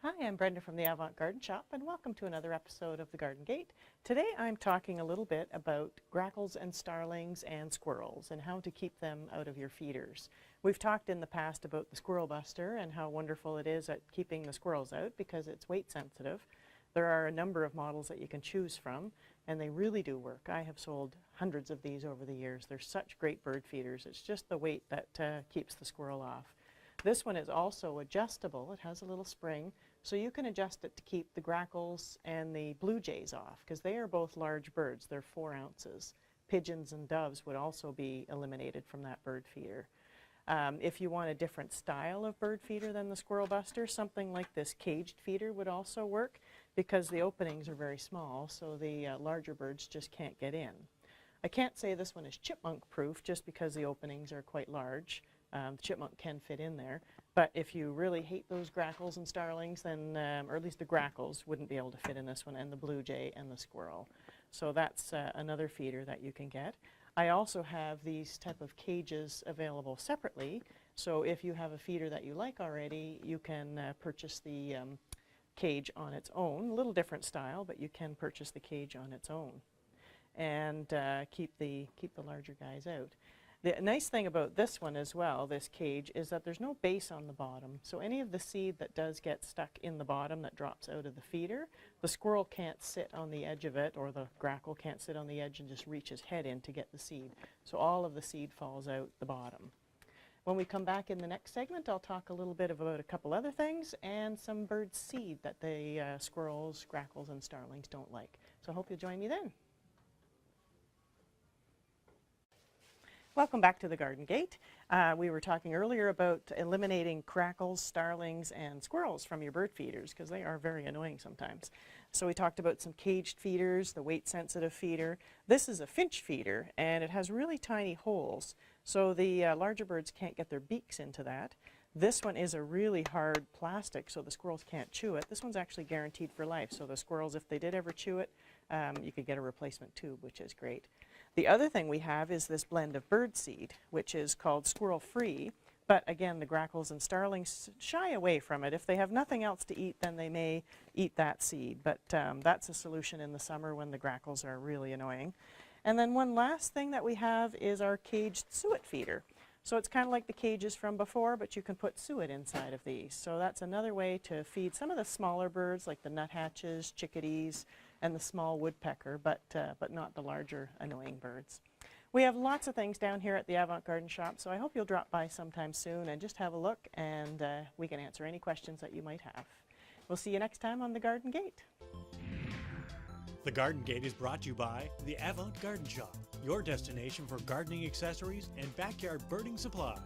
Hi, I'm Brenda from the Avant Garden Shop, and welcome to another episode of The Garden Gate. Today I'm talking a little bit about grackles and starlings and squirrels and how to keep them out of your feeders. We've talked in the past about the squirrel buster and how wonderful it is at keeping the squirrels out because it's weight sensitive. There are a number of models that you can choose from, and they really do work. I have sold hundreds of these over the years. They're such great bird feeders. It's just the weight that keeps the squirrel off. This one is also adjustable. It has a little spring, so you can adjust it to keep the grackles and the blue jays off, because they are both large birds. They're 4 ounces. Pigeons and doves would also be eliminated from that bird feeder. If you want a different style of bird feeder than the squirrel buster, something like this caged feeder would also work, because the openings are very small, so the larger birds just can't get in. I can't say this one is chipmunk proof just because the openings are quite large. The chipmunk can fit in there, but if you really hate those grackles and starlings, then, or at least the grackles wouldn't be able to fit in this one, and the blue jay and the squirrel. So that's another feeder that you can get. I also have these type of cages available separately, so if you have a feeder that you like already, you can purchase the cage on its own. A little different style, but you can purchase the cage on its own and keep the larger guys out. The nice thing about this one as well, this cage, is that there's no base on the bottom. So any of the seed that does get stuck in the bottom that drops out of the feeder, the squirrel can't sit on the edge of it, or the grackle can't sit on the edge and just reach his head in to get the seed. So all of the seed falls out the bottom. When we come back in the next segment, I'll talk a little bit about a couple other things and some bird seed that the squirrels, grackles, and starlings don't like. So I hope you'll join me then. Welcome back to the Garden Gate. We were talking earlier about eliminating grackles, starlings, and squirrels from your bird feeders because they are very annoying sometimes. So we talked about some caged feeders, the weight-sensitive feeder. This is a finch feeder, and it has really tiny holes, so the larger birds can't get their beaks into that. This one is a really hard plastic, so the squirrels can't chew it. This one's actually guaranteed for life, so the squirrels, if they did ever chew it, you could get a replacement tube, which is great. The other thing we have is this blend of bird seed, which is called squirrel free, but again, the grackles and starlings shy away from it. If they have nothing else to eat, then they may eat that seed, but that's a solution in the summer when the grackles are really annoying. And then one last thing that we have is our caged suet feeder. So it's kind of like the cages from before, but you can put suet inside of these. So that's another way to feed some of the smaller birds like the nuthatches, chickadees, and the small woodpecker, but not the larger annoying birds. We have lots of things down here at the Avant Garden Shop, so I hope you'll drop by sometime soon and just have a look, and we can answer any questions that you might have. We'll see you next time on the Garden Gate. The Garden Gate is brought to you by the Avant Garden Shop, your destination for gardening accessories and backyard birding supplies.